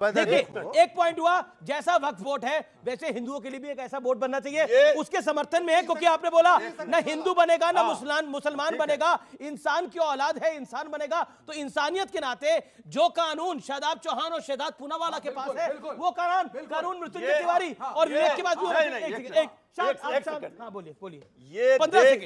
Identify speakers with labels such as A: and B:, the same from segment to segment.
A: देखिए एक पॉइंट हुआ, जैसा वक्फ बोर्ड है वैसे हिंदुओं के लिए भी एक ऐसा बोर्ड बनना चाहिए, उसके समर्थन में है, क्योंकि आपने बोला ना हिंदू बनेगा ना मुसलमान बनेगा, इंसान की औलाद है, इंसान बनेगा, तो इंसानियत के नाते जो कानून शादाब चौहान और शहजाद पूनावाला के पास है वो कानून मृत्युंजय तिवारी और विवेक के बाद हाँ बोलिए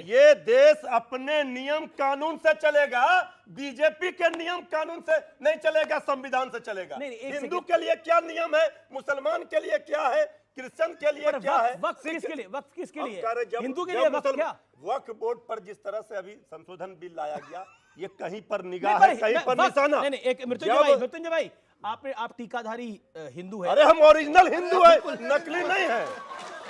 B: ये देश अपने नियम कानून से चलेगा, बीजेपी के नियम कानून से नहीं चलेगा, संविधान से चलेगा। हिंदू के लिए क्या नियम है, मुसलमान के लिए क्या है, क्रिश्चियन के लिए क्या है,
A: वक्फ किसके लिए हिंदू के
B: जब
A: लिए वक्फ क्या?
B: वक्फ बोर्ड पर जिस तरह से अभी संशोधन बिल लाया गया, ये कहीं पर निगाह है, कहीं पर निशाना।
A: एक मृत्युंजय भाई आप टीकाधारी हिंदू है।
B: अरे हम ओरिजिनल हिंदू है, नकली नहीं है,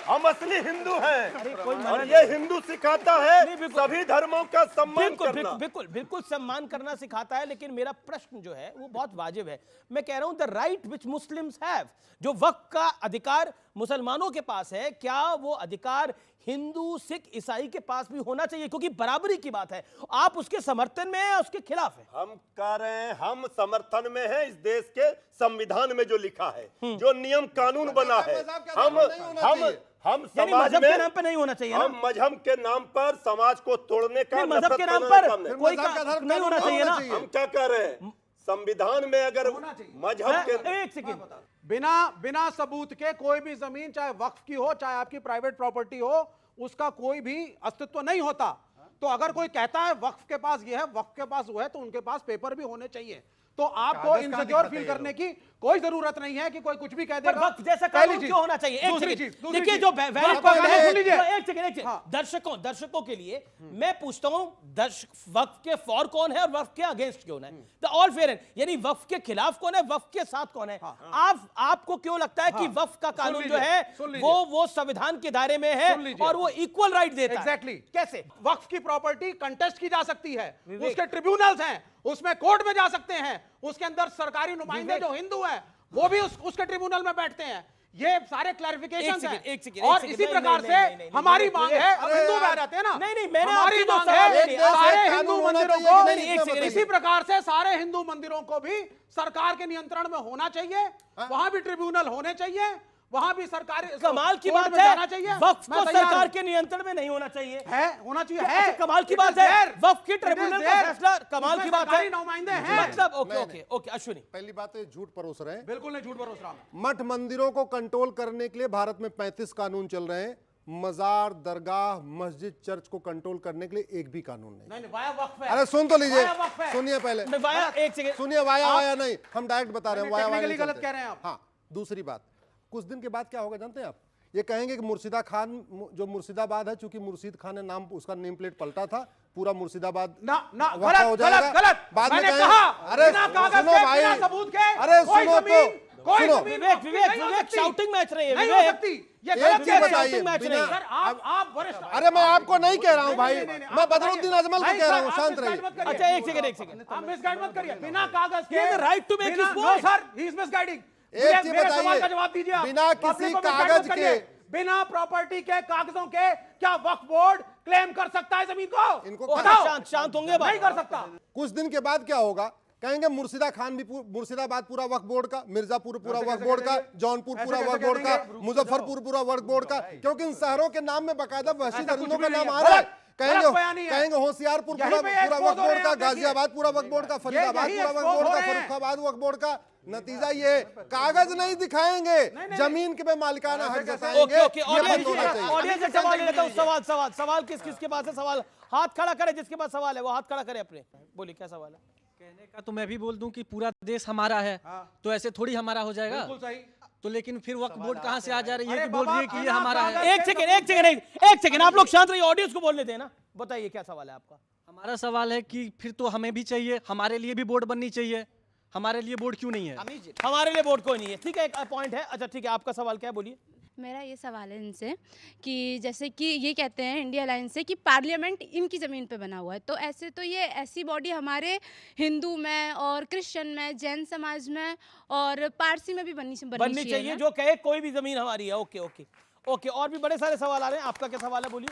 B: हम असली हिंदू हैं। और ये हिंदू सिखाता है सभी धर्मों का सम्मान करना।
A: बिल्कुल सम्मान करना सिखाता है, लेकिन मेरा प्रश्न जो है वो बहुत वाजिब है। मैं कह रहा हूं the right which Muslims have, जो वक्फ का अधिकार मुसलमानों के पास है, क्या वो अधिकार हिंदू सिख ईसाई के पास भी होना चाहिए? क्योंकि बराबरी की बात है। आप उसके समर्थन में है, उसके खिलाफ है?
B: हम कह रहे हैं हम समर्थन में है इस देश के संविधान में जो लिखा है, जो नियम कानून बना है। हम समाज
A: के नाम पे नहीं होना चाहिए,
B: हम मजहब के नाम पर समाज को तोड़ने का,
A: मजहब के नाम पर कोई नहीं होना चाहिए ना।
B: हम क्या कह रहे हैं, संविधान में अगर मजहब के
A: एक सेकंड
C: बिना सबूत के कोई भी जमीन, चाहे वक्फ की हो चाहे आपकी प्राइवेट प्रॉपर्टी हो, उसका कोई भी अस्तित्व नहीं होता। तो अगर कोई कहता है वक्फ के पास ये है, वक्फ के पास वो है, तो उनके पास पेपर भी होने चाहिए। तो आपको इनसिक्योर फील करने की कोई जरूरत नहीं है कि कोई कुछ भी कह देगा।
A: वक्फ जैसा कानून क्यों होना चाहिए? देखिए जो वैलिड पॉइंट है, एक सेकंड दर्शकों के लिए मैं पूछता हूं, वक्फ के फॉर कौन है और वक्फ के अगेंस्ट कौन है? द ऑल फेयर, यानी वक्फ के खिलाफ कौन है, वक्फ के साथ कौन है? आपको क्यों लगता है कि वक्फ का कानून जो है वो संविधान के दायरे में है और वो इक्वल राइट देता है?
C: एग्जैक्टली।
A: कैसे?
C: वक्फ की प्रॉपर्टी कंटेस्ट की जा सकती है, उसके ट्रिब्यूनल्स हैं, उसमें कोर्ट में जा सकते हैं, उसके अंदर सरकारी नुमाइंदे जो हिंदू हैं वो भी उसके ट्रिब्यूनल में बैठते हैं। ये सारे क्लैरिफिकेशन हैं। और इसी प्रकार से हमारी मांग है, अब हिंदू बह जाते हैं ना, हमारी मांग है सारे हिंदू मंदिरों को, इसी प्रकार से सारे हिंदू मंदिरों को भी सरकार के नियंत्रण में होना चाहिए, वहां भी ट्रिब्यूनल होने चाहिए, वहां भी सरकारी
A: कमाल की बात है, वक्फ को सरकार के नियंत्रण में नहीं होना चाहिए,
C: होना चाहिए है।
A: कमाल की बात है, वक्फ की ट्रिब्यूनल का फैसला कमाल की बात है,
C: नुमाइंदे हैं।
A: मतलब ओके अश्विनी,
D: पहली बात है झूठ परोस रहे हैं।
C: बिल्कुल नहीं झूठ परोस रहा।
D: मठ मंदिरों को कंट्रोल करने के लिए भारत में 35 कानून चल रहे हैं, मजार, दरगाह, मस्जिद, चर्च को कंट्रोल करने के लिए एक भी कानून नहीं।
C: वाया वक्फ है।
D: अरे सुन तो लीजिए, सुनिए पहले,
A: एक सेकंड
D: सुनिए, वाया नहीं, हम डायरेक्ट बता रहे हैं, वाया
C: गलत कह रहे हैं आप।
D: हाँ, दूसरी बात, कुछ दिन के बाद क्या होगा जानते हैं आप? ये कहेंगे कि मुर्शिदा खान जो मुर्शिदाबाद है, चूंकि मुर्शिद खान ने नाम, उसका नेम प्लेट पलटा था, पूरा मुर्शिदाबाद
C: गलत
D: बाद में
C: कहा।
D: अरे सुनो भाई, अरे सुनो तो सुनो,
A: विवेक शाउटिंग मैच रही है,
C: नहीं हो सकती ये गलत
D: चीज बताइए।
C: आप
D: अरे मैं आपको नहीं कह रहा हूँ भाई, मैं बदरुद्दीन अजमल को कह रहा हूँ, शांत रहिए।
A: अच्छा एक सेकंड
C: आप मिसगाइड मत करिए। बिना कागज के
A: right to make his point.
C: Sir he is misguiding.
D: एक चीज
C: मेरे सवाल का
D: बताइए,
C: जवाब दीजिए।
D: बिना किसी कागज के,
C: बिना प्रॉपर्टी के कागजों के क्या वक्फ बोर्ड क्लेम कर सकता है जमीन को?
D: इनको
A: शांत होंगे,
C: नहीं कर सकता।
D: कुछ दिन के बाद क्या होगा, कहेंगे मुर्शिदाबाद पूरा वक्फ बोर्ड का, मिर्जापुर पूरा वक्फ बोर्ड का, जौनपुर पूरा वक्फ बोर्ड का, मुजफ्फरपुर पूरा वक्फ बोर्ड का, क्योंकि इन शहरों के नाम में बाकायदा वहशी दरिंदों का नाम आ रहा है। कहेंगे होशियारपुर पूरा वक्फ बोर्ड का, गाजियाबाद पूरा वक्फ बोर्ड का, फरीदाबाद पूरा वक्फ बोर्ड का, फर्रुखाबाद वक्फ बोर्ड का। नतीजा ये, कागज नहीं दिखाएंगे, जमीन के मालिकाना हक जताएंगे।
A: सवाल किसके पास है? सवाल हाथ खड़ा करे, जिसके पास सवाल है वो हाथ खड़ा करे अपने। बोलिए क्या सवाल है?
E: कहने का तो मैं भी बोल दूं कि पूरा देश हमारा है, तो ऐसे थोड़ी हमारा हो जाएगा।
C: बिल्कुल सही।
E: तो लेकिन फिर वक्फ बोर्ड कहां से आ जा रही है कि बोल रही है कि ये हमारा है?
A: एक सेकंड आप लोग शांत रहिए, ऑडियंस को बोलने देना। बताइए क्या सवाल है आपका?
E: हमारा सवाल है कि फिर तो हमें भी चाहिए, हमारे लिए भी बोर्ड बननी चाहिए, हमारे लिए बोर्ड क्यों नहीं है?
A: हमारे लिए बोर्ड कोई नहीं है, ठीक है, एक पॉइंट है। अच्छा ठीक है, आपका सवाल क्या है, बोलिए।
F: मेरा ये सवाल है इनसे कि जैसे कि ये कहते हैं इंडिया अलायंस से कि पार्लियामेंट इनकी ज़मीन पे बना हुआ है, तो ऐसे तो ये ऐसी बॉडी हमारे हिंदू में और क्रिश्चियन में, जैन समाज में और पारसी में भी बननी चाहिए
A: जो कहे कोई भी ज़मीन हमारी है। ओके और भी बड़े सारे सवाल आ रहे हैं। आपका क्या सवाल है, बोलिए।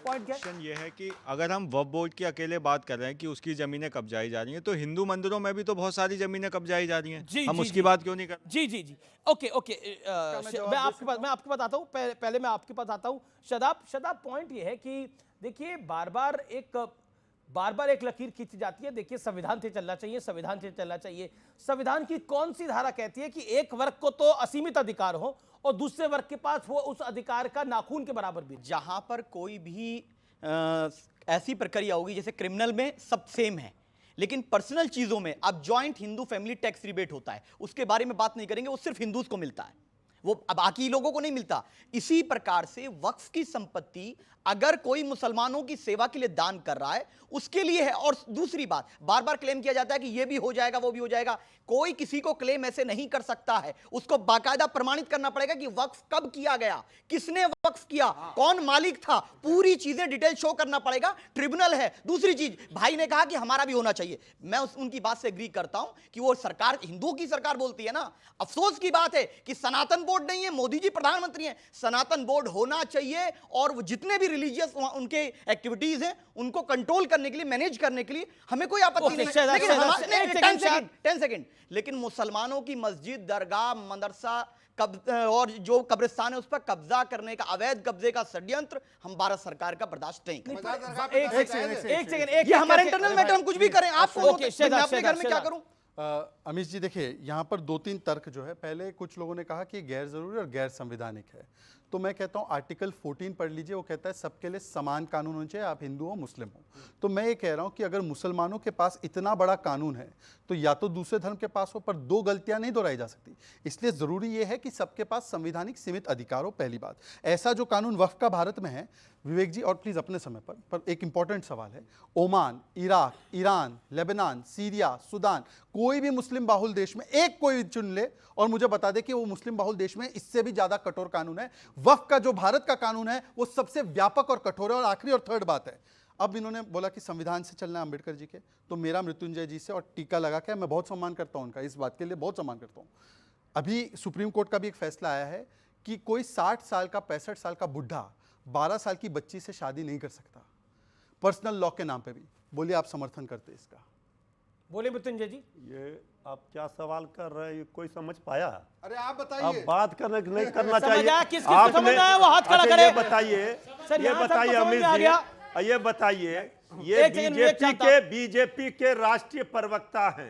A: पॉइंट क्या है?
G: क्वेश्चन ये है कि अगर हम वक्फ बोर्ड की अकेले बात कर रहे हैं कि उसकी जमीनें कब्जाई जा रही हैं, तो हिंदू मंदिरों में भी तो बहुत सारी जमीनें कब्जाई जा रही हैं।
A: जी,
G: हम
A: जी,
G: उसकी
A: जी।
G: बात क्यों नहीं कर?
A: जी जी जी, ओके ओके, मैं आपके पास आता हूँ, पहले मैं आपके पास आता हूँ। शदाब, पॉइंट ये है कि देखिए बार बार एक लकीर खींची जाती है। देखिए संविधान से चलना चाहिए, संविधान से चलना चाहिए। संविधान की कौन सी धारा कहती है कि एक वर्ग को तो असीमित अधिकार हो और दूसरे वर्ग के पास वो उस अधिकार का नाखून के बराबर भी?
H: जहां पर कोई भी ऐसी प्रक्रिया होगी, जैसे क्रिमिनल में सब सेम है, लेकिन पर्सनल चीजों में अब joint Hindu family tax rebate होता है, उसके बारे में बात नहीं करेंगे, वो सिर्फ हिंदूज को मिलता है, वो बाकी लोगों को नहीं मिलता। इसी प्रकार से वक्फ की संपत्ति अगर कोई मुसलमानों की सेवा के लिए दान कर रहा है उसके लिए है। और दूसरी बात, बार बार क्लेम किया जाता है कि ये भी हो जाएगा वो भी हो जाएगा। कोई किसी को क्लेम ऐसे नहीं कर सकता है, उसको बाकायदा प्रमाणित करना पड़ेगा कि वक्फ कब किया गया, किसने वक्फ किया, कौन मालिक था, पूरी चीजें डिटेल शो करना पड़ेगा। ट्रिब्यूनल है। दूसरी चीज, भाई ने कहा कि हमारा भी होना चाहिए, मैं उनकी बात से एग्री करता हूं कि वो सरकार, हिंदुओं की सरकार बोलती है ना। अफसोस की बात है कि सनातन बोर्ड नहीं है, मोदी जी प्रधानमंत्री हैं। सनातन बोर्ड होना चाहिए और वो जितने भी रिलीजियस उनके एक्टिविटीज हैं उनको कंट्रोल करने के लिए, मैनेज करने के लिए हमें कोई आपत्ति नहीं है। लेकिन हमारे 10 सेकंड, लेकिन मुसलमानों की मस्जिद, दरगाह, मदरसा और जो कब्रिस्तान है उस पर कब्जा करने का, अवैध कब्जे का षड्यंत्र हम भारत सरकार का बर्दाश्त नहीं करेंगे।
A: एक सेकंड,
H: ये हमारा इंटरनल मैटर, हम कुछ भी करें। आपको मैं अपने घर में क्या करूं?
I: अमीश जी देखिए, यहाँ पर 2-3 तर्क जो है, पहले कुछ लोगों ने कहा कि गैर जरूरी और गैर संवैधानिक है, तो मैं कहता हूँ आर्टिकल 14 पढ़ लीजिए, वो कहता है सबके लिए समान कानून होने चाहिए, आप हिंदू हो मुस्लिम हो। तो मैं ये कह रहा हूँ कि अगर मुसलमानों के पास इतना बड़ा कानून है तो या तो दूसरे धर्म के पास हो, पर दो गलतियां नहीं दोहराई जा सकती। इसलिए जरूरी ये है कि सबके पास संवैधानिक सीमित अधिकार हो। पहली बात, ऐसा जो कानून वक्फ का भारत में है, विवेक जी और प्लीज अपने समय पर एक इंपॉर्टेंट सवाल है, Oman, Iraq, Iran, Lebanon, Syria, Sudan, कोई भी मुस्लिम बाहुल देश में एक कोई चुन ले और मुझे बता दे कि वो मुस्लिम बाहुल देश में इससे भी ज्यादा कठोर कानून है। वक्फ का जो भारत का कानून है वो सबसे व्यापक और कठोर है। और आखिरी और थर्ड बात है, अब इन्होंने बोला कि संविधान से चलना है अम्बेडकर जी के, तो मेरा मृत्युंजय जी से और टीका लगा के मैं बहुत सम्मान करता हूं उनका, इस बात के लिए बहुत सम्मान करता हूं। अभी सुप्रीम कोर्ट का भी एक फैसला आया है कि कोई 60 साल का 65 साल का बुढ़ा 12 साल की बच्ची से शादी नहीं कर सकता, पर्सनल लॉ के नाम पे भी। बोलिए आप समर्थन करते इसका?
A: बोले मृत्युंजय जी।
B: ये आप क्या सवाल कर रहे हैं, कोई समझ पाया?
D: अरे आप
B: अब
D: बताइए।
B: बात करने नहीं करना
A: समझ
B: चाहिए।
A: आया, किस-किस को समझ आया वो हाथ खड़ा
B: अच्छा,
A: करे।
B: ये बताइए अमित जी, ये बताइए, ये
A: एक सेकंड, विवेक
B: बीजेपी के राष्ट्रीय प्रवक्ता हैं,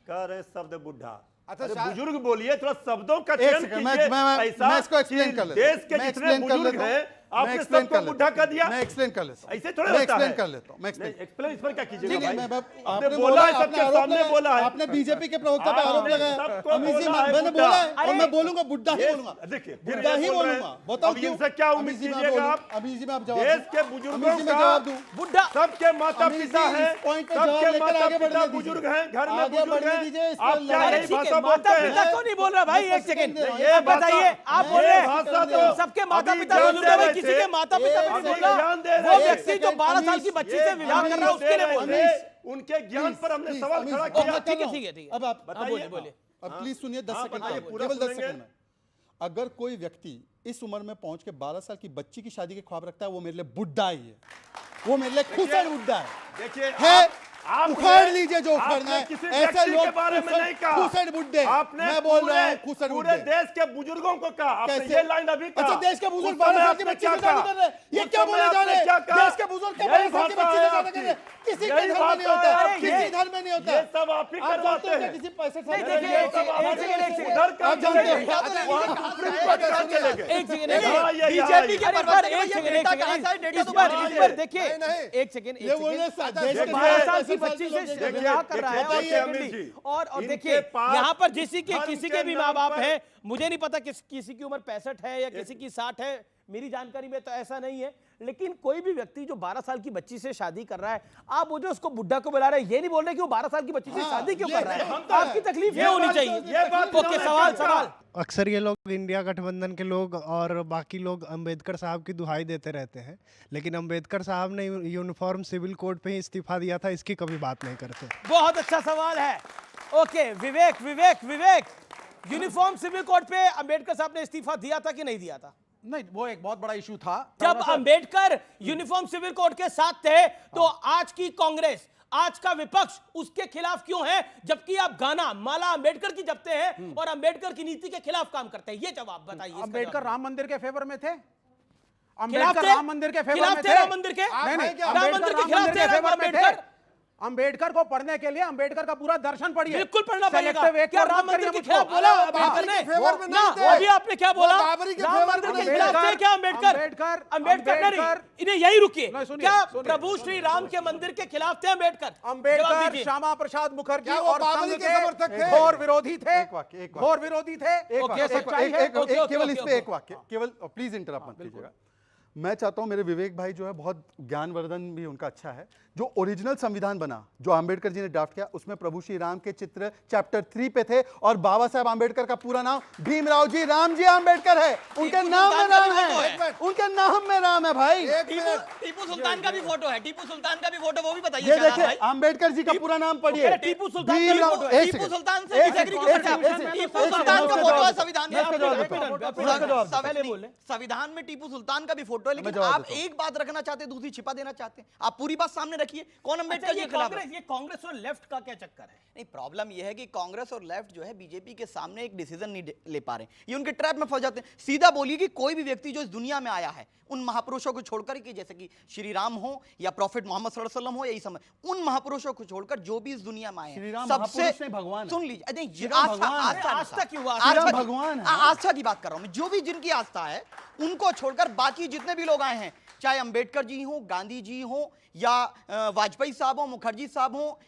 B: कह रहे शब्द बुढ़ा।
D: अच्छा,
B: अरे बुजुर्ग बोलिए, थोड़ा शब्दों का
I: एक
B: चयन
I: सेकंड,
B: कीजिए।
I: मैं इसको एक्सप्लेन कर लेता हूं।
B: देश के
I: मैं
B: जितने
I: explain कर
B: बुजुर्ग
I: लेता हूं।
B: हैं
I: मैं
B: आपने
I: explain
B: सबको
I: कर
B: बुढ़ा कर दिया।
I: मैं एक्सप्लेन कर लेता हूं।
B: ऐसे थोड़ा
I: मैं
B: होता
I: एक्सप्लेन
B: है।
I: कर लेता हूं। मैं एक्सप्लेन
B: एक्सप्लेन इस पर क्या कीजिएगा
I: नहीं,
B: भाई?
I: आपने
B: बोला है,
I: आपने
B: सबके
I: आरोप
B: सामने
I: लगाया,
B: बोला है।
I: आपने बीजेपी के प्रवक्ता पे आरोप
B: आपने
I: लगाया।
B: सबको
I: अमीश जी,
B: बोला है
I: मैंने
B: बुड्ढा।
I: बोला है और मैं बोलूंगा बुड्ढा ही
B: ये-
I: बोलूंगा।
B: देखिए, फिर
I: बुड्ढा
B: ये
I: ही
B: बोल रहे हैं।
I: बोलूंगा। बताओ
B: अब
I: क्यों?
B: इनसे क्या उम्मीद
I: अमीश जी, मैं
B: कीजिएगा
I: बोलूं।
B: आप?
I: अमीश जी, मैं आप जवाब
B: देश
I: दूं।
B: के बुजुर्गों
I: अमीश जी, मैं
B: का
I: जवाब दूं।
A: बुड्ढा
B: सबके माता
I: अमीश जी,
B: पिता
I: इस
B: हैं,
I: पॉइंट पे
B: सबके
I: जवाब लेकर
B: माता
I: आगे
B: पिता
I: बढ़ने
B: बुजुर्ग
I: दीजिए।
B: हैं, घर में
I: आगे
B: बुजुर्ग
I: बढ़ने
B: हैं।
I: दीजिए, इस
B: आप
I: पर
B: क्या
I: लड़ाई
B: यही
A: ठीक है,
B: भाषा
A: माता
B: बोलते
A: पिता
B: हैं?
A: को नहीं बोल रहा भाई, एक सेकंड।
B: ये
A: अब बताइए, आप बोल रहे हैं
B: भाषा तो
A: सबके माता
B: अभी
A: पिता
B: ज्ञान
A: बुजुर्ग
B: दे
A: है,
B: रहे
A: किसी
B: थे।
A: के माता पिता
B: अभी
A: नहीं बोल रहा।
B: ज्ञान दे
A: वो
B: रहे
A: व्यक्ति जो 12 साल की बच्ची से विवाह कर रहा है उसके लिए बोल रहे हैं।
B: उनके ज्ञान पर हमने
I: प्लीज,
B: सवाल
I: अमीश,
B: खड़ा
I: अब
B: किया।
I: मैं कर रहा हूं।
A: ठीक है।
I: अब आप
A: बोलिए बोलिए।
I: अब प्लीज सुनिए, 10
B: हाँ,
I: सेकंड
B: बताइए, पूरा
I: केवल 10
B: सुनेंगे।
I: सेकंड में। अगर कोई व्यक्ति इस उम्र में पहुंच के 12 साल की बच्ची की शादी के ख्वाब रखता है, वो मेरे लिए बुड्ढा ही है, वो मेरे लिए खुसड़ बुड्ढा है।
B: देखिए,
I: है
B: आप
I: उखाड़ लीजिए जो उखाड़ना
B: आपने
I: है।
B: किसी
I: ऐसे
B: व्यक्ति
I: लोग
B: के बारे में नहीं कहा।
I: खुसड़ बुड्ढे,
B: आपने
I: मैं बोल रहा हूं
B: पूरे-
I: खुसड़
B: पूरे
I: बुड्ढे।
B: देश के बुजुर्गों को कहा। आपने
I: कैसे?
B: ये लाइन अभी कहा।
I: अच्छा, देश के बुजुर्ग
B: उस
I: 12
B: समय
I: साल की
B: आपने
I: बच्ची
B: क्या
I: से शादी
B: कहा?
I: कर रहे हैं, ये
B: उस
I: क्या
B: समय
I: बोले जा
B: आपने
I: रहे हैं?
B: क्या कहा?
I: देश के बुजुर्ग क्या
B: यही
I: 12 साल की
B: भाषा
I: बच्ची
B: है
I: से शादी कर रहे हैं?
B: आपकी।
I: किसी के
B: यही
I: धर्म में नहीं
B: भाषा
I: होता
B: है
I: है,
B: आपकी।
I: किसी धर्म में नहीं होता
B: ये
I: है।
B: सब आप ही
I: आप जानते
B: करवाते
I: हो कि
B: हैं।
I: किसी 65 साल
A: नहीं,
I: के
A: देखिए,
I: बच्चे
A: एक
I: को
A: सेकंड, एक सेकंड।
B: उधर का
I: आप जानते हो?
B: वहाँ सुप्रीम कोर्ट कहाँ चले गए?
A: एक सेकंड,
B: हाँ, ये यहाँ
H: बीजेपी
B: ही।
H: के
A: अरे
H: प्रवक्ता
A: पर
H: ने
A: एक
H: ये
A: सेकंड,
H: डेटा
A: एक
H: कहाँ
A: सेकंड,
H: से है? डेटा
A: इस
H: तो
A: पर
H: बताइए।
A: इस पर देखिए,
D: नहीं।
A: एक सेकंड,
I: ये बोल रहे हैं देश के
A: 12 साल की
I: 65
A: बच्ची
I: लोग
A: से
I: देखिए,
A: विवाह कर रहा है और
B: देखिए,
A: secondly,
B: अमित जी,
A: और
B: इनके
A: देखिए
B: पास
A: यहाँ पर किसी
B: धर्म
A: के
B: के
A: भी
B: नाम
A: माँ बाप
B: पर-
A: है, मुझे नहीं पता किसी की उम्र 65 है या किसी की 60 है, मेरी जानकारी में तो ऐसा नहीं है, लेकिन कोई भी व्यक्ति जो 12 साल की बच्ची से शादी कर रहा है, आप वो जो उसको बुढ़ा को बुला रहे हैं, ये नहीं बोल रहे कि वो 12 साल की बच्ची से शादी क्यों कर रहा है। आपकी तकलीफ ये होनी चाहिए। ओके, सवाल
J: अक्सर ये लोग इंडिया गठबंधन के लोग और बाकी लोग अंबेडकर साहब की दुहाई देते रहते हैं, लेकिन अंबेडकर साहब ने यूनिफॉर्म सिविल कोड पे ही इस्तीफा दिया था, इसकी कभी बात नहीं करते।
A: बहुत अच्छा सवाल है। ओके, विवेक, यूनिफॉर्म सिविल कोड पे अंबेडकर साहब ने इस्तीफा दिया था कि नहीं दिया था?
C: नहीं, वो एक बहुत बड़ा इशू था।
A: जब अंबेडकर यूनिफॉर्म सिविल कोड के साथ थे तो आज की कांग्रेस, आज का विपक्ष उसके खिलाफ क्यों है, जबकि आप गाना माला अंबेडकर की जपते हैं और अंबेडकर की नीति के खिलाफ काम करते हैं? ये जवाब बताइए।
C: अंबेडकर राम मंदिर के फेवर में थे?
A: खिलाफ
C: अंबेडकर
A: थे?
C: राम मंदिर के फेवर
A: खिलाफ
C: में
A: थे
C: थे?
A: राम मंदिर के?
C: नहीं, नहीं,
A: राम मंदिर के खिलाफ थे
C: फेवर में थे।
A: अंबेडकर?
C: अंबेडकर को पढ़ने के लिए अंबेडकर का पूरा दर्शन पढ़िए।
A: बिल्कुल पढ़ना पड़ेगा।
C: Selective एक
A: क्या
C: को
A: राम
C: मत
A: मंदिर
C: करिए
A: के खिलाफ
C: मुझको।
A: बोला अंबेडकर ने?
D: फेवर में नहीं थे।
A: अभी आपने क्या बोला?
D: वो बाबरी के
A: राम
D: फेवर
A: मंदिर
D: में
A: के
D: नहीं
A: खिलाफ
D: थे।
A: थे क्या अंबेडकर? अंबेडकर नहीं, इन्हें यही रुकिए।
C: नहीं, सुनिए,
A: क्या
C: सुनिए,
A: प्रभु श्री राम के मंदिर के खिलाफ थे अंबेडकर? जवाब
C: अंबेडकर
A: दीजिए।
C: श्यामा प्रसाद मुखर्जी
D: क्या वो
C: और
D: बाबरी
C: संघ
D: के समर्थक थे?
C: घोर विरोधी थे।
I: एक वाक्य, एक वाक्य।
C: घोर विरोधी थे।
A: ओके,
C: ये सच्चाई है।
I: केवल इस
A: ओके,
I: पे एक वाक्य, केवल प्लीज इंटरप्ट मत कीजिएगा। मैं चाहता हूं, मेरे विवेक भाई जो है बहुत ज्ञानवर्धन भी उनका अच्छा है, जो ओरिजिनल संविधान बना जो अंबेडकर जी ने ड्राफ्ट किया उसमें प्रभु श्री राम के चित्र चैप्टर 3 पे थे और बाबा साहब अंबेडकर का पूरा नाम भीमराव जी राम जी अंबेडकर है। उनके नाम में राम है, उनके नाम में राम है भाई।
H: टीपू सुल्तान का भी फोटो है, टीपू सुल्तान का भी फोटो, वो भी बताइए।
I: ये देखिए अंबेडकर जी का पूरा नाम पढ़िए।
A: टीपू सुल्तान का भी
I: भीमराव-
A: फोटो है।
I: एक
H: टीपू
I: सेकंड,
H: सुल्तान से डिसएग्री क्यों करते हैं? टीपू सुल्तान का फोटो है संविधान में। संविधान में टीपू सुल्तान का भी फोटो है, लेकिन आप एक बात रखना चाहते हैं, दूसरी छिपा देना चाहते हैं। आप पूरी बात सामने रखिए। कौन अंबेडकर जी के खिलाफ है?
A: ये कांग्रेस और लेफ्ट का क्या चक्कर है?
H: नहीं, प्रॉब्लम यह है कि कांग्रेस और लेफ्ट जो है बीजेपी के सामने एक डिसीजन नहीं ले पा रहे, ये उनके ट्रैप में फंस जाते हैं। सीधा बोलिए कि कोई भी व्यक्ति जो इस दुनिया में आया है उन महापुरुषों को छोड़कर, कि जैसे कि श्री राम हो या प्रॉफिट मोहम्मद सल्लल्लाहु अलैहि वसल्लम हो, यही समय उन महापुरुषों को छोड़कर जो भी इस दुनिया में आए
I: श्री
H: हैं
I: राम
H: सबसे
I: महापुरुष नहीं, भगवान है।
H: सुन लीजिए, नहीं,
I: श्री राम
H: आस्था
I: भगवान है।
A: आस्था क्यों?
H: आस्था की-
I: भगवान है।
H: आस्था की बात कर रहा हूं मैं। जो भी जिनकी आस्था है उनको छोड़कर बाकी जितने भी लोग आए हैं, चाहे अंबेडकर जी हो, गांधी जी हो या वाजपेयी साहब हो, मुखर्जी साहब हो,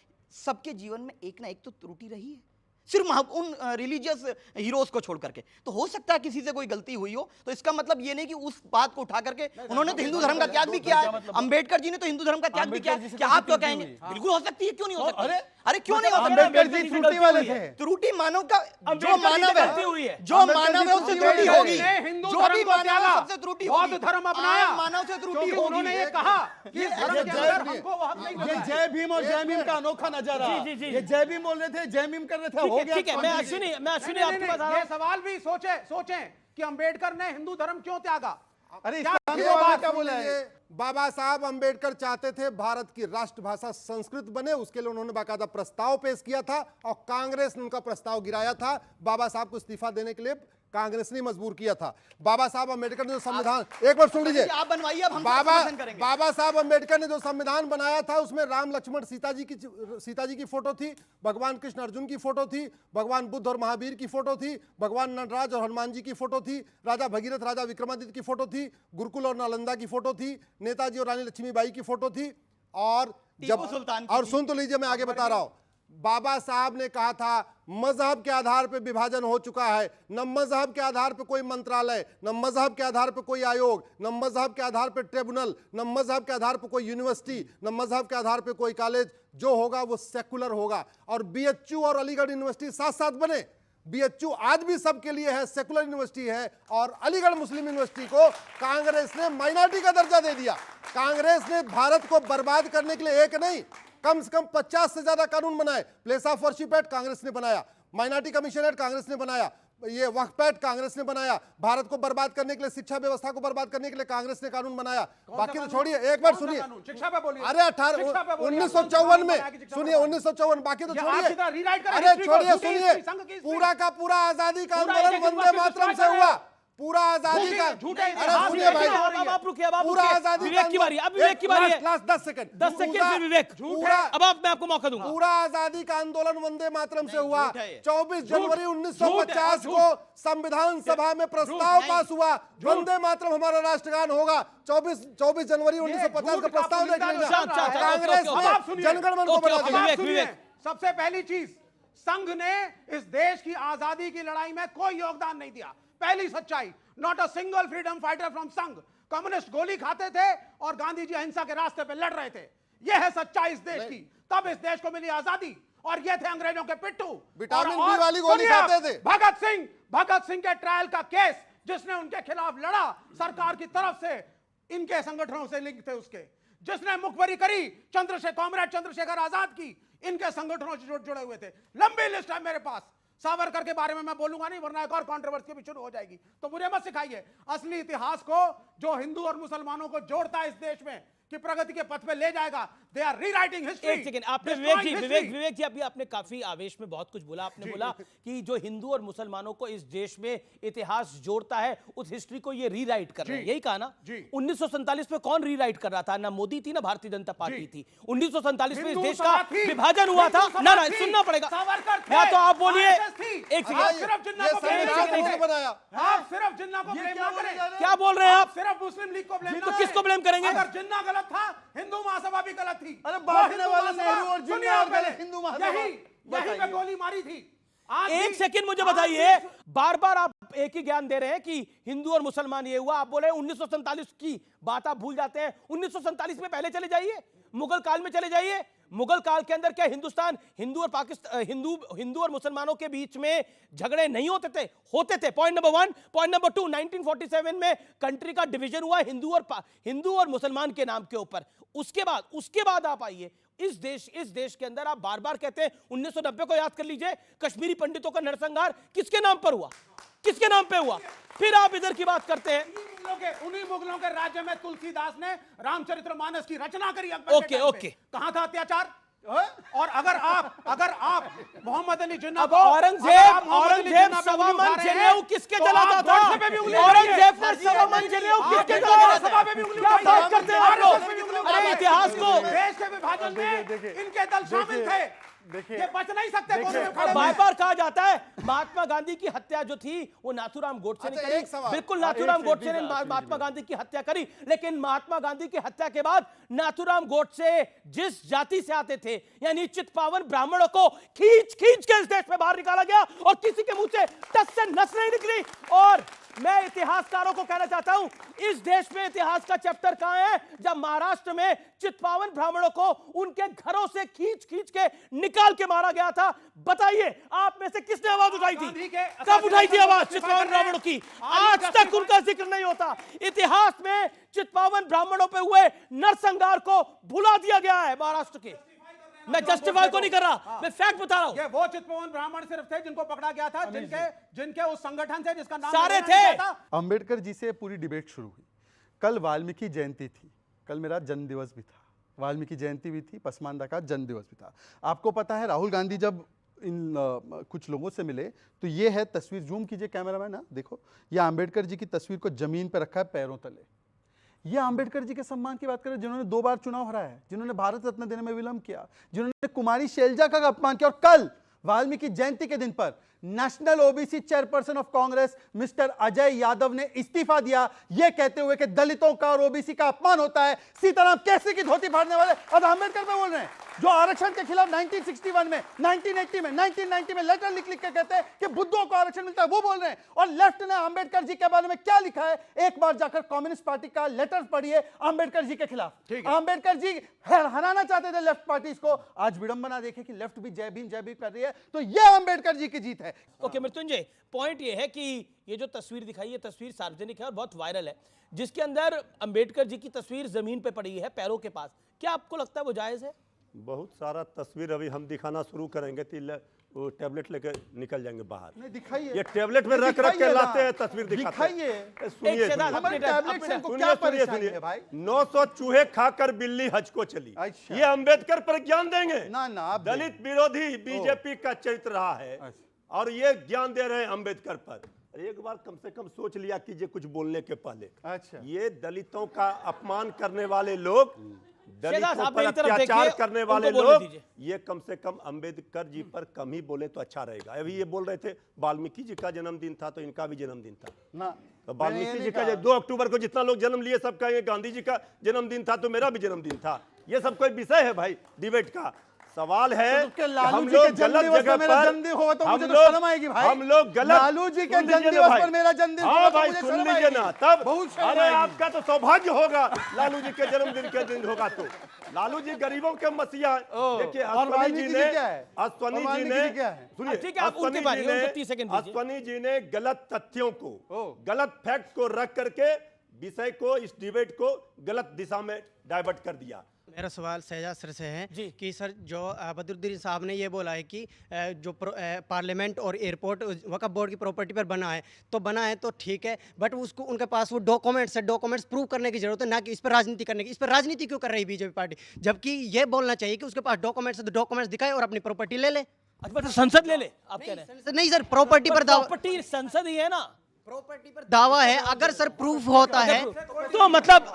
H: सबके जीवन में एक ना एक तो त्रुटि रही है, सिर्फ उन रिलीजियस हीरोज को छोड़ करके। तो हो सकता है किसी से कोई गलती हुई हो, तो इसका मतलब ये नहीं कि उस बात को उठा करके उन्होंने तो हिंदू धर्म का त्याग भी किया है। अंबेडकर जी ने तो हिंदू धर्म का त्याग भी किया है। क्या आप क्या कहेंगे? बिल्कुल हो सकती है, क्यों नहीं हो सकती? अरे क्यों नहीं हो सकती?
I: अंबेडकर जी त्रुटि वाले थे।
H: त्रुटि मानव का, जो मानव
A: गलती हुई है।
H: है, जो मानव है उससे त्रुटि होगी।
C: हिंदू
H: जो
C: धर्म
H: भी
C: को
H: मानव है
C: त्यागा,
H: सबसे त्रुटि
C: बौद्ध
H: होगी।
C: धर्म अपनाया,
H: मानव से त्रुटि
C: क्योंकि उन्होंने
H: होगी।
C: ये कहा कि इस धर्म के अंदर हमको वो हक नहीं
I: ये
C: मिला है।
I: जय भीम और जय भीम का अनोखा नजारा।
A: जी, जी।
I: ये जय भीम बोल रहे थे, जय भीम कर रहे थे, हो गया।
A: ठीक है, मैं अश्विनी
C: नहीं,
A: आपके पास आ रहा
C: ये
A: हूं।
C: सवाल भी सोचें कि अंबेडकर ने हिंदू धर्म क्यों त्यागा?
I: अरे
C: क्या-
I: इस्लाम
C: ये
I: के बारे में
C: बात
I: क्या बोला है?
D: ये बाबा साहब अंबेडकर चाहते थे भारत की राष्ट्रभाषा संस्कृत बने, उसके लिए उन्होंने बाकायदा प्रस्ताव पेश किया था और कांग्रेस ने उनका प्रस्ताव गिराया था। बाबा साहब को इस्तीफा देने के लिए कांग्रेस ने मजबूर किया था। बाबा साहब अंबेडकर ने जो संविधान, एक बार सुन लीजिए,
H: आप बनवाइए, अब हम
D: बाबा
H: समर्थन करेंगे।
D: बाबा साहब अंबेडकर ने जो संविधान बनाया था उसमें राम लक्ष्मण सीता जी की फोटो थी, भगवान कृष्ण अर्जुन की फोटो थी, भगवान बुद्ध और महावीर की फोटो थी, भगवान नटराज और हनुमान जी की फोटो थी, राजा भगीरथ राजा विक्रमादित्य की फोटो थी, गुरुकुल और नालंदा की फोटो थी, नेताजी और रानी लक्ष्मीबाई की फोटो थी। और
H: टीपू सुल्तान की
D: और
H: थी।
D: सुन तो लीजिए, मैं आगे बता रहा हूं। बाबा साहब ने कहा था मजहब के आधार पर विभाजन हो चुका है, न मजहब के आधार पर कोई मंत्रालय, न मजहब के आधार पर कोई आयोग, न मजहब के आधार पर ट्रिब्यूनल, न मजहब के आधार पर कोई यूनिवर्सिटी, न मजहब के आधार पर कोई कॉलेज। जो होगा वो सेकुलर होगा। और बीएचयू और अलीगढ़ यूनिवर्सिटी साथ साथ बने। बीएचयू आज भी सबके लिए है, सेकुलर यूनिवर्सिटी है, और अलीगढ़ मुस्लिम यूनिवर्सिटी को कांग्रेस ने माइनॉरिटी का दर्जा दे दिया। कांग्रेस ने भारत को बर्बाद करने के लिए एक नहीं, कम से कम 50 से ज्यादा कानून बनाए। Place of worship act Congress ने बनाया, माइनॉरिटी कमीशन एक्ट कांग्रेस ने बनाया, ये वक्फ एक्ट कांग्रेस ने बनाया, भारत को बर्बाद करने के लिए, शिक्षा व्यवस्था को बर्बाद करने के लिए कांग्रेस ने कानून बनाया। बाकी तो छोड़िए, एक बार सुनिए,
C: शिक्षा पे बोलिए।
D: अरे 1954 में सुनिए, 1954, बाकी तो छोड़िए, अरे छोड़िए, सुनिए, पूरा का पूरा आजादी का आंदोलन वंदे मातरम से हुआ। पूरा आजादी का, अरे सुनिए भाई,
A: आप रुकिए, अब
D: पूरा आजादी
A: विवेक की बारी, अब विवेक की बारी है।
D: लास्ट 10 सेकंड,
A: 10 सेकंड से विवेक,
D: पूरा,
A: अब आप, मैं आपको मौका दूंगा।
D: पूरा आजादी का आंदोलन वंदे मातरम से हुआ।
H: झूठ है ये।
D: 24 जनवरी 1950 को संविधान सभा में प्रस्ताव पास हुआ, वंदे मातरम हमारा राष्ट्रगान होगा। 24 जनवरी 1950 का प्रस्ताव देख लेना। कांग्रेस ने जनगण मन को बना दिया।
A: विवेक।
C: सबसे पहली चीज, संघ ने इस देश की आजादी की लड़ाई में कोई योगदान नहीं दिया। पहली सच्चाई, not a single freedom fighter from संघ। कम्युनिस्ट गोली खाते थे और गांधी जी अहिंसा के रास्ते पे लड़ रहे थे। यह है सच्चाई इस देश की। तब इस देश को मिली आजादी, और ये थे अंग्रेजों के पिट्ठू।
D: विटामिन
C: और
D: बी वाली गोली
C: सुनिए,
D: खाते थे।
C: भगत सिंह के ट्रायल का केस, जिसने उनके खिलाफ लड़ा, सरकार की तरफ से, इनके संगठनों से लिंक थे उसके। जिसने मुखबरी करी कॉमरेड चंद्रशेखर आजाद की, इनके संगठनों से जुड़े हुए थे। लंबी लिस्ट है मेरे पास। सावरकर के बारे में मैं बोलूंगा नहीं, वरना एक और कंट्रोवर्सी भी शुरू हो जाएगी। तो मुझे मत सिखाइए असली इतिहास को, जो हिंदू और मुसलमानों को जोड़ता है इस देश में, कि प्रगति के पथ पे ले जाएगा। They are rewriting history.
A: एक सेकंड, आपने विवेक जी अभी आपने काफी आवेश में बहुत कुछ बोला। आपने बोला कि जो हिंदू और मुसलमानों को इस देश में इतिहास जोड़ता है, उस हिस्ट्री को ये रीराइट कर रहे हैं, यही कहा ना? 1947 में कौन रीराइट कर रहा था? ना मोदी थी ना भारतीय जनता पार्टी थी। 1947 में इस देश का विभाजन हुआ था ना? सुनना पड़ेगा, या तो आप बोलिए। एक सेकंड,
C: आप सिर्फ जिन्ना को ब्लेम ना करें।
A: क्या बोल रहे हैं आप?
C: सिर्फ मुस्लिम लीग को ब्लेम
A: तो किसको ब्लेम करेंगे?
C: अगर जिन्ना गलत था, हिंदू महासभा भी गलत थी।
I: अरे बांटने वाले नेहरू और जिन्ना और गलत, हिंदू महासभा
C: यही पे गोली मारी थी।
A: एक सेकंड मुझे बताइए, बार बार आप एक ही ज्ञान दे रहे हैं कि हिंदू और मुसलमान ये हुआ। आप बोले 1947 की बात आप भूल जाते हैं। 1947 में पहले चले जाइए, मुगल काल में चले जाइए। मुगल काल के अंदर क्या हिंदुस्तान, हिंदू और पाकिस्तान, हिंदू और मुसलमानों के बीच में झगड़े नहीं होते थे? होते थे। Point number 1। पॉइंट नंबर 2, 1947 में कंट्री का डिवीजन हुआ हिंदू और मुसलमान के नाम के ऊपर। उसके बाद आप आइए इस देश के अंदर। आप बार बार कहते हैं 1990 को याद कर लीजिए, कश्मीरी पंडितों का नरसंहार किसके नाम पर हुआ? किसके नाम पे हुआ? फिर आप इधर की बात करते हैं।
C: उन्हीं मुगलों के राज्य में तुलसीदास ने रामचरितमानस की रचना करी।
A: ओके।
C: कहां था अत्याचार? और अगर आप मोहम्मद अली जिन्ना को,
A: औरंगजेब सवा मन जनेऊ किसके जलाता था? औरंगजेब पर सवा मन जनेऊ किसके जलाता था? क्या बात करते हैं आप लोग? अरे इतिहास को,
C: देश के विभाजन में इनके दल शामिल थे। ये बच नहीं सकते।
A: बार बार कहा जाता है महात्मा गांधी की हत्या जो थी वो नाथूराम गोडसे ने करी। बिल्कुल, नाथूराम गोडसे ने महात्मा गांधी की हत्या करी, लेकिन महात्मा गांधी की हत्या के बाद नाथूराम गोडसे जिस जाति से आते थे, यानी चितपावन ब्राह्मणों को खींच के इस देश में बाहर निकाला गया और किसी के मुंह से टस से नस नहीं निकली। और मैं इतिहासकारों को कहना चाहता हूं, इस देश में इतिहास का चैप्टर कहां है जब महाराष्ट्र में चितपावन ब्राह्मणों को उनके घरों से खींच के निकाल के मारा गया था? बताइए, आप में से किसने आवाज उठाई थी? कब उठाई थी आवाज चितपावन ब्राह्मणों की? आज तक उनका जिक्र नहीं होता। इतिहास में चितपावन ब्राह्मणों पे हुए नरसंहार को भुला दिया गया है महाराष्ट्र के। मैं जस्टिफाई को नहीं कर रहा, मैं फैक्ट बता रहा हूं।
C: ये वो चितपावन ब्राह्मण सिर्फ थे जिनको पकड़ा गया था, जिनके उस संगठन से जिसका नाम
A: सारे थे।
I: अंबेडकर जी से पूरी डिबेट शुरू हुई। कल वाल्मीकि जयंती थी, कल मेरा जन्म दिवस भी था, वाल्मीकि जयंती भी थी, पसमानदा का जन्म दिवस भी था। आपको पता है राहुल गांधी जब इन कुछ लोगों से मिले तो ये है तस्वीर, जूम कीजिए कैमरामैन ना, देखो ये अंबेडकर जी की तस्वीर को जमीन पर रखा है पैरों तले। ये अंबेडकर जी के सम्मान की बात करें, जिन्होंने 2 बार चुनाव हराया है, जिन्होंने भारत रत्न देने में विलंब किया, जिन्होंने कुमारी शैलजा का अपमान किया। और कल वाल्मीकि जयंती के दिन पर national OBC chairperson of Congress mister Ajay Yadav ने इस्तीफा दिया, यह कहते हुए कि दलितों का और ओबीसी का अपमान होता है। सीताराम केसरी की धोती फाड़ने वाले अब अंबेडकर पे बोल रहे हैं, जो आरक्षण के खिलाफ 1961 में, 1980 में, 1990 में लेटर लिख के कहते हैं कि बुद्धों को आरक्षण मिलता है, वो बोल रहे हैं। और लेफ्ट ने अंबेडकर जी के बारे में क्या लिखा है, एक बार जाकर कम्युनिस्ट पार्टी का लेटर पढ़िए अंबेडकर जी के खिलाफ। अंबेडकर जी हराना चाहते थे लेफ्ट पार्टी को, आज विडंबना देखे कि लेफ्ट भी जय भीम कर रही है। तो यह अंबेडकर जी की जीत है।
A: ओके मृत्युंजय, पॉइंट ये है कि ये जो तस्वीर दिखाई है, तस्वीर सार्वजनिक है और बहुत वायरल है, जिसके अंदर अंबेडकर जी की तस्वीर जमीन पे पड़ी है पैरों के पास। क्या आपको लगता है वो जायज है?
B: बहुत सारा तस्वीर अभी हम दिखाना शुरू करेंगे तो वो टैबलेट लेकर निकल जाएंगे बाहर।
I: नहीं दिखाइए,
B: ये टैबलेट में रख के लाते हैं, तस्वीर दिखाइए। सुनिए, 900 चूहे खाकर बिल्ली हज को चली। ये अंबेडकर पर ज्ञान देंगे?
I: ना,
B: दलित विरोधी बीजेपी का चरित्र रहा है और ये ज्ञान दे रहे हैं अंबेडकर पर। एक बार कम से कम सोच लिया कीजिए कुछ बोलने के पहले।
I: अच्छा,
B: ये दलितों का अपमान करने वाले लोग, दलितों पर
A: मेरी तरफ
B: अत्याचार
A: देखिए,
B: करने वाले
A: उनको बोलने
B: लोग,
A: दीजिए।
B: ये कम से कम अंबेडकर जी पर कम ही बोले तो अच्छा रहेगा। अभी ये बोल रहे थे वाल्मीकि जी का जन्मदिन था तो इनका भी जन्मदिन था
I: ना,
B: तो वाल्मीकि जी का 2 अक्टूबर को जितना लोग जन्म लिए सबका, ये गांधी जी का जन्मदिन था तो मेरा भी जन्मदिन था। ये सब कोई विषय है भाई डिबेट का? सवाल है हम लोग गलत जगह पर, हम लोग गलत,
I: लालू जी के जन्मदिवस पर मेरा जन्मदिन,
B: हाँ भाई सुन लीजिए ना, तब अरे आपका तो सौभाग्य होगा लालू जी के जन्मदिन के दिन होगा तो। लालू जी गरीबों के मसीहा। देखिए अश्वनी जी ने गलत तथ्यों को, गलत फैक्ट को रख करके विषय को, इस डिबेट को गलत दिशा में डाइवर्ट कर दिया।
K: मेरा सवाल शहजाद सर से है
A: जी।
K: कि सर जो बदरुद्दीन साहब ने ये बोला है कि जो पार्लियामेंट और एयरपोर्ट वक्फ बोर्ड की प्रॉपर्टी पर बना है तो ठीक है, बट उसको उनके पास वो डॉक्यूमेंट्स है, डॉक्यूमेंट्स प्रूव करने की जरूरत है, ना कि इस पर राजनीति करने की। इस पर राजनीति क्यों कर रही है बीजेपी पार्टी, जबकि ये बोलना चाहिए कि उसके पास डॉक्यूमेंट्स है तो डॉक्यूमेंट्स दिखाए और अपनी प्रॉपर्टी ले ले।
A: अच्छा मतलब संसद ले ले आप कह रहे हैं?
K: नहीं सर, प्रॉपर्टी पर दावा,
A: प्रॉपर्टी संसद ही है ना,
K: प्रॉपर्टी पर दावा है, अगर सर प्रूफ होता है
A: तो मतलब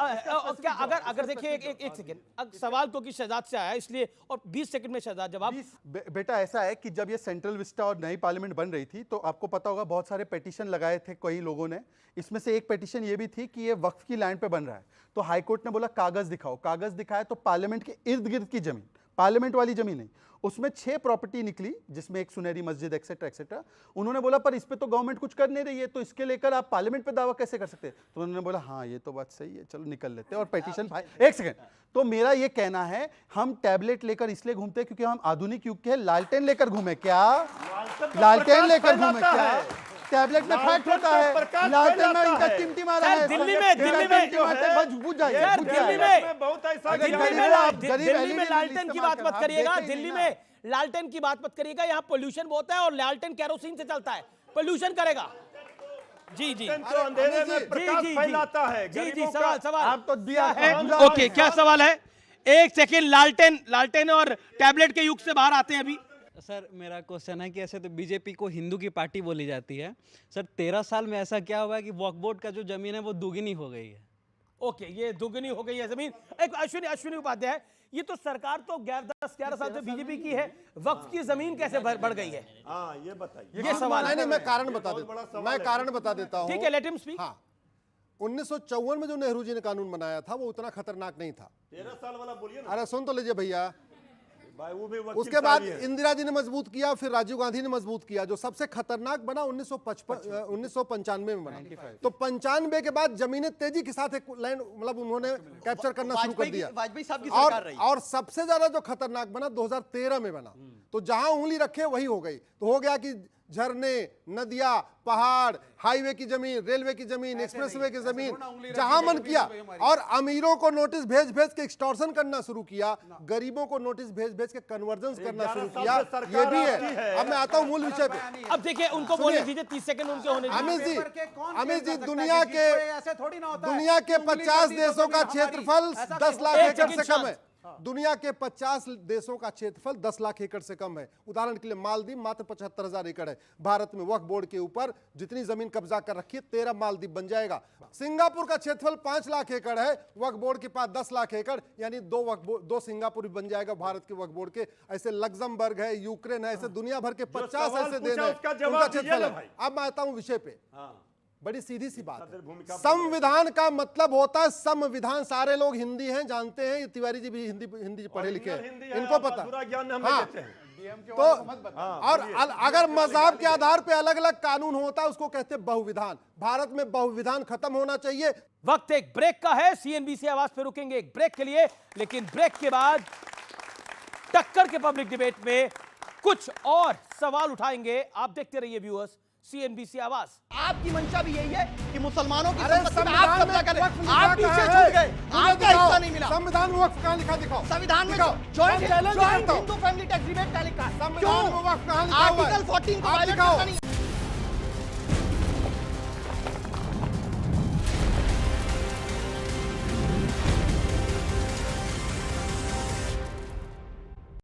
A: क्या अगर देखिए एक सेकंड सवाल क्योंकि शहजाद से आया इसलिए, और 20 सेकंड में शहजाद जवाब।
I: बेटा ऐसा है कि जब ये सेंट्रल विस्टा और नई पार्लियामेंट बन रही थी तो आपको पता होगा बहुत सारे पेटिशन लगाए थे कई लोगों ने। इसमें से एक पेटिशन ये भी थी कि ये वक्फ की लैंड पे बन रहा है, तो हाईकोर्ट ने बोला कागज दिखाओ। कागज दिखाया तो पार्लियामेंट के इर्द गिर्द की जमीन, पार्लियामेंट वाली जमीन नहीं, उसमें 6 प्रॉपर्टी निकली जिसमें एक सुनहरी मस्जिद एक्सेट्रा एक्सेट्रा। उन्होंने बोला पर इस पे तो गवर्नमेंट कुछ कर नहीं रही है, तो इसके लेकर आप पार्लियामेंट पे दावा कैसे कर सकते हैं? तो उन्होंने बोला हाँ ये तो बात सही है, चलो निकल लेते हैं और पेटिशन एक सेकंड। तो मेरा ये कहना है हम टैबलेट लेकर इसलिए घूमते हैं क्योंकि हम आधुनिक युग के लालटेन लेकर घूमे क्या? लालटेन लेकर घूमे क्या? टैबलेट में फैक्ट होता है, लालटेन में इनका टिमटिमा रहा है।
A: दिल्ली में
I: बुझ जाइए,
A: दिल्ली में लालटेन की बात मत करिएगा, दिल्ली में लालटेन की बात मत करिएगा, यहाँ पोल्यूशन बहुत है और लालटेन केरोसिन से चलता है, पोल्यूशन करेगा। जी जी
B: तो अंधेरे में प्रकाश फैलाता है।
A: जी सवाल
I: आप तो दिया है।
A: ओके क्या सवाल है? एक सेकेंड, लालटेन और टैबलेट के युग से बाहर आते हैं अभी।
E: सर मेरा क्वेश्चन है कि ऐसे तो बीजेपी को हिंदू की पार्टी बोली जाती है, सर 13 साल में ऐसा क्या हुआ है कि वक्फ बोर्ड का जो जमीन है वो दुगनी हो गई है?
A: ओके ये दुगनी हो गई है जमीन। एक अश्विनी उपाध्याय, ये तो सरकार तो 10-11 साल से बीजेपी की है, वक्फ की जमीन कैसे बढ़ गई है?
B: हाँ ये बताइए।
A: ये सवाल है।
D: नहीं मैं कारण बता देता हूं।
A: ठीक है, लेट हिम स्पीक।
D: हाँ, 1954 में जो नेहरू जी ने कानून बनाया था वो उतना खतरनाक नहीं था।
B: 13 साल वाला बोलिए ना।
D: अरे सुन तो लीजिए भैया।
B: भाई वो भी
D: उसके बाद इंदिरा जी ने मजबूत किया, फिर राजीव गांधी ने मजबूत किया। जो सबसे खतरनाक बना 1995 में बना। तो 95 के बाद जमीनें तेजी के साथ एक लैंड मतलब उन्होंने कैप्चर करना शुरू कर दिया।
H: वाजपेयी साहब की सरकार रही।
D: और सबसे ज्यादा जो खतरनाक बना 2013 में बना। तो जहां उंगली रखे वही हो गई। तो हो गया कि झरने, नदियां, पहाड़, हाईवे की जमीन, रेलवे की जमीन, एक्सप्रेसवे की जमीन, जहां मन किया। और अमीरों को नोटिस भेज के एक्सटॉर्शन करना शुरू किया, गरीबों को नोटिस भेज के कन्वर्जन करना शुरू किया। ये भी है। अब मैं आता हूं मूल विषय पे।
A: अब देखिए उनको बोलने दीजिए, 30 सेकंड उनके होने दीजिए।
D: अमित जी दुनिया के 50 देशों का क्षेत्रफल 10 लाख एकड़ से कम है। दुनिया के 50 देशों का क्षेत्रफल 10 लाख एकड़ से कम है। उदाहरण के लिए मालदीव मात्र 75,000 एकड़ है। भारत में वक्फ बोर्ड के ऊपर जितनी जमीन कब्जा कर रखी है 13 मालदीव बन जाएगा। सिंगापुर का क्षेत्रफल 5 लाख एकड़ है, वक्फ बोर्ड के पास 10 लाख एकड़, यानी 2 सिंगापुर बन जाएगा भारत के वक्फ बोर्ड के। ऐसे लग्जमबर्ग है, यूक्रेन है, ऐसे दुनिया भर के 50 ऐसे देश है उनका क्षेत्रफल है। अब मैं आता हूं विषय पे। बड़ी सीधी सी बात है। संविधान का मतलब होता है संविधान। सारे लोग हिंदी हैं, जानते हैं। तिवारी जी भी हिंदी पढ़े लिखे हैं, इनको पता। हाँ, तो और अगर मजहब के आधार पे अलग अलग कानून होता है उसको कहते हैं बहुविधान। भारत में बहुविधान खत्म होना चाहिए।
A: वक्त एक ब्रेक का है, सीएनबीसी आवाज पे रुकेंगे एक ब्रेक के लिए, लेकिन ब्रेक के बाद टक्कर के पब्लिक डिबेट में कुछ और सवाल उठाएंगे। आप देखते रहिए व्यूअर्स, सीएनबीसी आवाज।
H: आपकी मंशा भी यही है कि मुसलमानों की
D: अरे
H: संपत्ति आप कब्जा करें। आप पीछे छूट गए, आपका हिस्सा नहीं मिला।
D: संविधान में वक्फ कहां लिखा दिखाओ।
H: संविधान में joint Hindu family tax rebate का लिखा है।
D: संविधान में वक्फ कहां लिखा हुआ है?
H: आर्टिकल 14 को वायलेट करना नहीं।